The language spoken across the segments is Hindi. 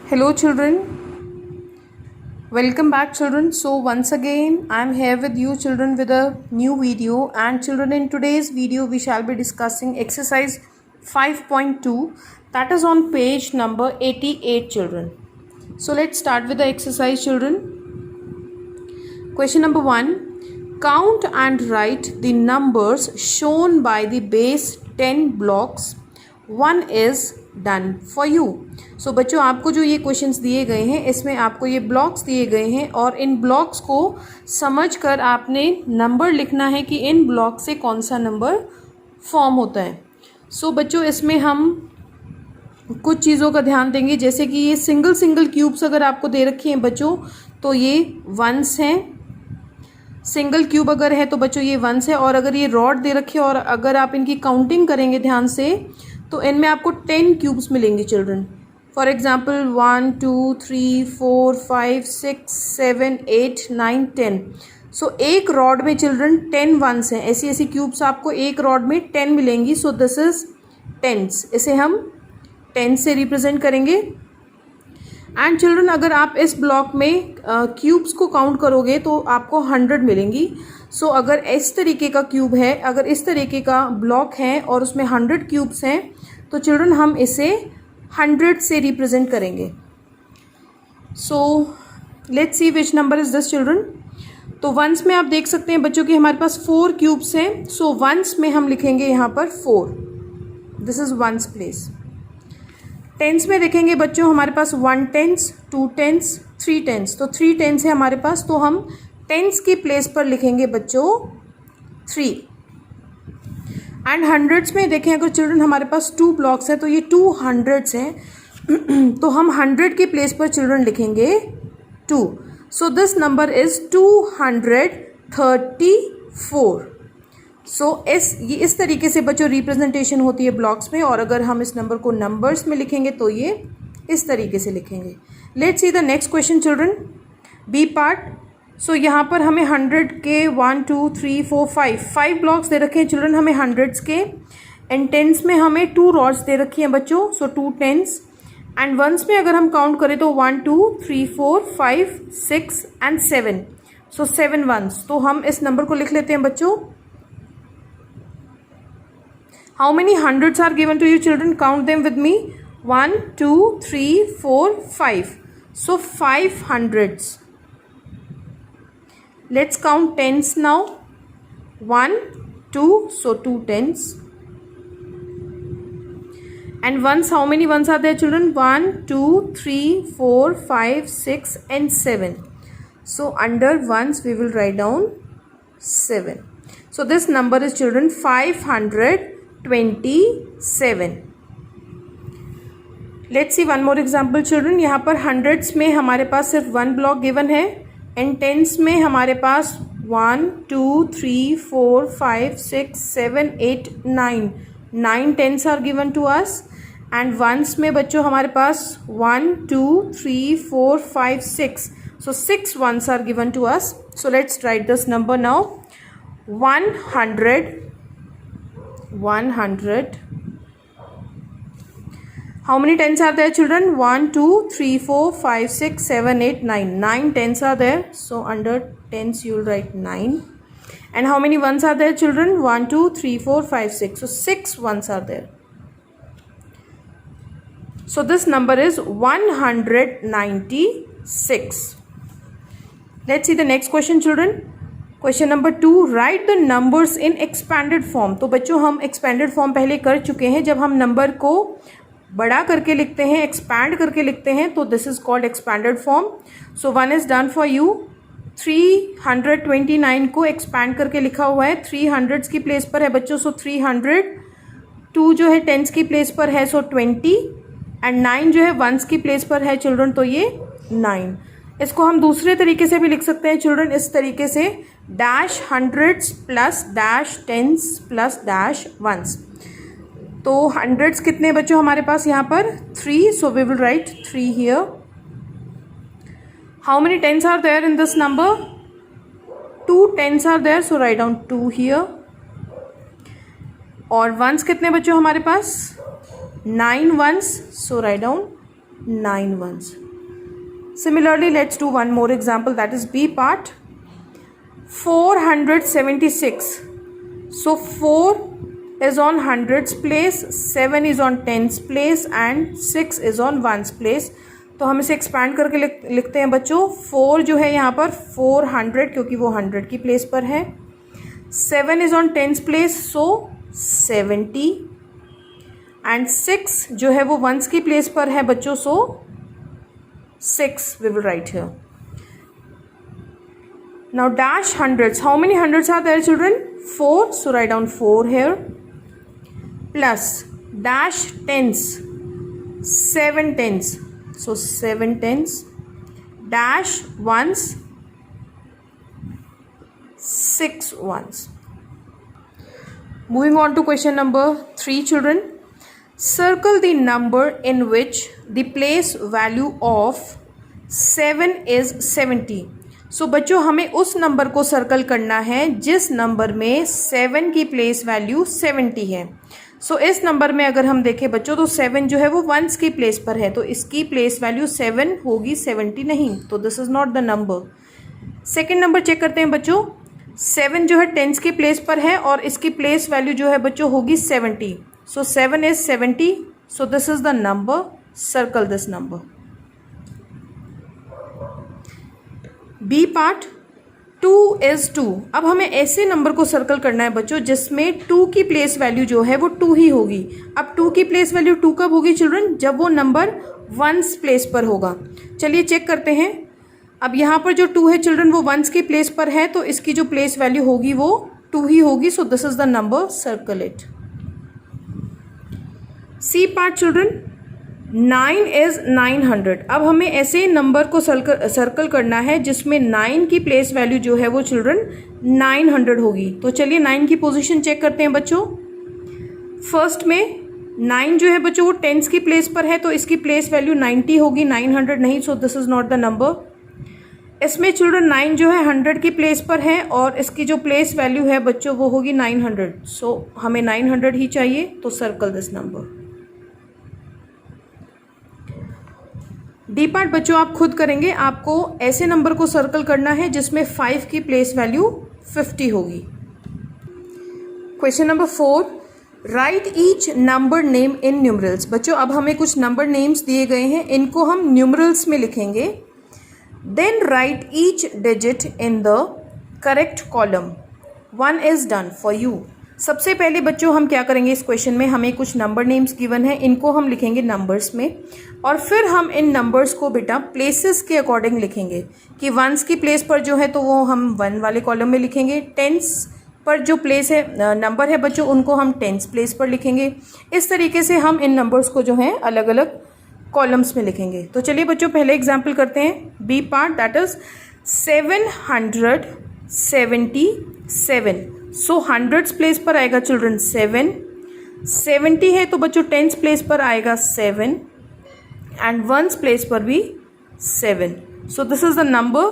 Hello children, welcome back children. So once again I am here with you children with a new video, and children, in today's video we shall be discussing exercise 5.2, that is on page number 88 children. So let's start with the exercise children. Question number 1, count and write the numbers shown by the base 10 blocks. 1 is done for you. So बच्चों, आपको जो ये क्वेश्चंस दिए गए हैं इसमें आपको ये ब्लॉक्स दिए गए हैं और इन ब्लॉक्स को समझकर आपने नंबर लिखना है कि इन ब्लॉक से कौन सा नंबर फॉर्म होता है. सो बच्चों, इसमें हम कुछ चीज़ों का ध्यान देंगे, जैसे कि ये सिंगल क्यूब्स अगर आपको दे रखी हैं बच्चों तो ये वंस हैं. सिंगल क्यूब अगर है तो बच्चों ये वंस है, और अगर ये रॉड दे रखे और अगर आप इनकी काउंटिंग करेंगे ध्यान से तो इनमें आपको 10 क्यूब्स मिलेंगे चिल्ड्रन. For example 1 2 3 4 5 6 7 8 9 10. सो एक रॉड में चिल्ड्रन 10 वंस हैं. ऐसी क्यूब्स आपको एक रॉड में 10 मिलेंगी. So this is tens. इसे हम 10 से रिप्रेजेंट करेंगे. एंड चिल्ड्रन, अगर आप इस ब्लॉक में क्यूब्स को काउंट करोगे तो आपको 100 मिलेंगी. सो अगर इस तरीके का क्यूब है, अगर इस तरीके का ब्लॉक है और उसमें 100 क्यूब्स हैं तो चिल्ड्रन हम इसे 100 से रिप्रेजेंट करेंगे. So let's see which number is this children. तो वंस में आप देख सकते हैं बच्चों कि हमारे पास 4 क्यूब्स हैं. सो वंस में हम लिखेंगे यहाँ पर 4. This is ones place. Tens में देखेंगे बच्चों हमारे पास 1 टेंस, 2 टेंस, 3 टेंस. तो 3 टेंस है हमारे पास, तो हम टेंस की प्लेस पर लिखेंगे बच्चों 3. एंड हंड्रेड्स में देखें अगर चिल्ड्रन हमारे पास 2 ब्लॉक्स हैं तो ये 2 हंड्रेड्स हैं. तो हम 100 की प्लेस पर चिल्ड्रन लिखेंगे 2. So this number is 234. सो इस तरीके से बच्चों रिप्रेजेंटेशन होती है ब्लॉक्स में, और अगर हम इस नंबर को नंबर्स में लिखेंगे तो ये इस तरीके से लिखेंगे. Let's see the next question children, B part. So यहाँ पर हमें 100 के 1 2 3 4 5 ब्लॉक्स दे रखे हैं चिल्ड्रन हमें हंड्रेड्स के. एंड टेंस में हमें 2 रॉड्स दे रखी हैं बच्चों. सो 2 टेंस. एंड वंस में अगर हम काउंट करें तो 1 2 3 4 5 6 एंड 7. So 7 once. तो हम इस नंबर को लिख लेते हैं बच्चों. How many hundreds are given to you children? Count them with me. 1 2 3 4 5. So 5 hundreds. Let's count tens now. 1 2, so 2 tens. And ones, how many ones are there children? 1 2 3 4 5 6 and 7. So under ones we will write down 7. So this number is children 527. Let's see one more example children. यहाँ पर हंड्रेड्स में हमारे पास सिर्फ 1 ब्लॉक गिवन है. एंड टेंस में हमारे पास 1 2 3 4 5 6 7 8 9 tens are given to us. And ones में बच्चों हमारे पास 1 2 3 4 5 6. So 6 ones are given to us. So let's write this number now. 100. How many tens are there children? 1 2 3 4 5 6 7 8 9. 9 tens are there. So under tens you will write 9. And how many ones are there children? 1 2 3 4 5 6. So 6 ones are there. So this number is 196. Let's see the next question children. Question number 2, write the numbers in expanded form. तो बच्चों हम expanded form पहले कर चुके हैं. जब हम नंबर को बड़ा करके लिखते हैं, एक्सपैंड करके लिखते हैं, तो this is called expanded form. So 1 is done for you. 329 को एक्सपैंड करके लिखा हुआ है. 300 की प्लेस पर है बच्चों. सो 300. 2 जो है टेंस की प्लेस पर है, सो 20. एंड 9 जो है वंस की प्लेस पर है चिल्ड्रन, तो ये 9. इसको हम दूसरे तरीके से भी लिख सकते हैं चिल्ड्रन, इस तरीके से dash hundreds plus dash tens plus dash ones. तो हंड्रेड्स कितने बच्चों हमारे पास यहाँ पर? 3. So we will write 3 here. How many tens are there in this number? 2 tens are there. So write down 2 here. और वंस कितने बच्चों हमारे पास? 9 ones. So write down 9 ones. Similarly, let's do one more example, that is B part. 476. So 4 is on hundreds place, 7 is on tens place and 6 is on ones place. तो हम इसे एक्सपैंड करके लिखते हैं बच्चों. 4 जो है यहाँ पर 400 क्योंकि वो 100 की प्लेस पर है. 7 is on tens place so 70 and 6 जो है वो वंस की प्लेस पर है बच्चों, so 6 we will write here. Now dash hundreds. How many hundreds are there children? 4. So write down 4 here. Plus dash tens, 7 tens. So 7 tens, dash ones, 6 ones. Moving on to question number 3 children. Circle the number in which the place value of 7 is 70. So बच्चों हमें उस नंबर को सर्कल करना है जिस नंबर में 7 की प्लेस वैल्यू 70 है. सो इस नंबर में अगर हम देखें बच्चों तो 7 जो है वो वंस की प्लेस पर है, तो इसकी प्लेस वैल्यू 7 होगी, 70 नहीं, तो this is not the number. Second number check करते हैं बच्चों. 7 जो है टेंस की प्लेस पर है और इसकी प्लेस वैल्यू जो है बच्चों होगी 70. So 7 is 70, so this is the number. Circle this number. B part. 2 is 2. अब हमें ऐसे नंबर को सर्कल करना है बच्चों जिसमें 2 की प्लेस वैल्यू जो है वो 2 ही होगी. अब 2 की प्लेस वैल्यू 2 कब होगी चिल्ड्रन? जब वो नंबर वंस प्लेस पर होगा. चलिए चेक करते हैं. अब यहाँ पर जो 2 है चिल्ड्रन वो वंस की प्लेस पर है, तो इसकी जो प्लेस वैल्यू होगी वो 2 ही होगी. So this is the number. Circle it. C part children. 9 is 900. अब हमें ऐसे नंबर को सर्कल करना है जिसमें 9 की प्लेस वैल्यू जो है वो चिल्ड्रन 900 होगी. तो चलिए 9 की पोजीशन चेक करते हैं बच्चों. फर्स्ट में 9 जो है बच्चों वो टेंस की प्लेस पर है, तो इसकी प्लेस वैल्यू 90 होगी, 900 नहीं. सो this is not the number. इसमें चिल्ड्रन 9 जो है 100 की प्लेस पर है और इसकी जो प्लेस वैल्यू है बच्चों वो होगी 900. सो हमें 900 ही चाहिए, तो circle this number. D part बच्चों आप खुद करेंगे. आपको ऐसे नंबर को सर्कल करना है जिसमें 5 की प्लेस वैल्यू 50 होगी. Question number 4. Right each number name in numerals. बच्चों अब हमें कुछ नंबर नेम्स दिए गए हैं, इनको हम न्यूमरल्स में लिखेंगे. Then write each digit in the correct column. 1 is done for you. सबसे पहले बच्चों हम क्या करेंगे, इस क्वेश्चन में हमें कुछ नंबर नेम्स गिवन है, इनको हम लिखेंगे नंबर्स में और फिर हम इन नंबर्स को बेटा प्लेसेस के अकॉर्डिंग लिखेंगे कि वंस की प्लेस पर जो है तो वो हम 1 वाले कॉलम में लिखेंगे. टेंस पर जो प्लेस है नंबर है बच्चों उनको हम टेंस प्लेस पर लिखेंगे. इस तरीके से हम इन नंबर्स को जो है अलग अलग कॉलम्स में लिखेंगे. तो चलिए बच्चों पहले एग्जाम्पल करते हैं. B part that is 777. So hundreds place पर आएगा चिल्ड्रन 7. 70 है तो बच्चों टेंस प्लेस पर आएगा 7 एंड वंस प्लेस पर भी 7. सो दिस इज द नंबर.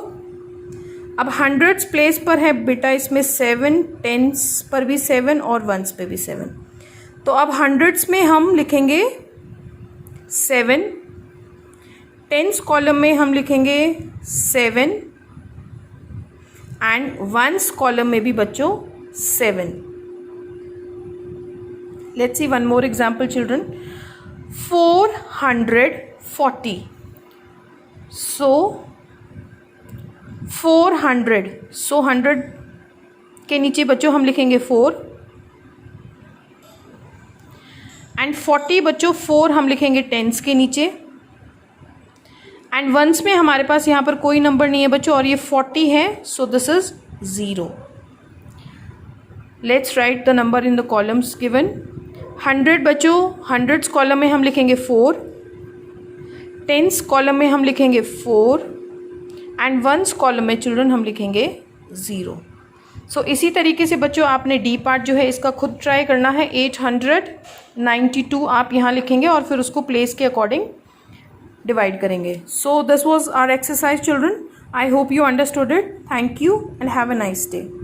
अब हंड्रेड्स प्लेस पर है बेटा इसमें 7, टेंस पर भी 7 और वंस पे भी 7. तो अब हंड्रेड्स में हम लिखेंगे 7, टेंस कॉलम में हम लिखेंगे 7 एंड वंस कॉलम में भी बच्चों 7. Let's see one more example children. 440. So 400. So 100 के नीचे बच्चों हम लिखेंगे 4 एंड 40 बच्चों 4 हम लिखेंगे टेंस के नीचे एंड वंस में हमारे पास यहाँ पर कोई नंबर नहीं है बच्चों और ये 40 है. सो this is 0. Let's write the number in the columns given. 100 बच्चों हंड्रेड्स कॉलम में हम लिखेंगे 4, टेंस कॉलम में हम लिखेंगे 4 एंड वंस कॉलम में चिल्ड्रन हम लिखेंगे 0. सो इसी तरीके से बच्चों आपने डी पार्ट जो है इसका खुद ट्राई करना है. 892 आप यहाँ लिखेंगे और फिर उसको प्लेस के अकॉर्डिंग डिवाइड करेंगे. So this was our exercise children. I hope you understood it. Thank you and have a nice day.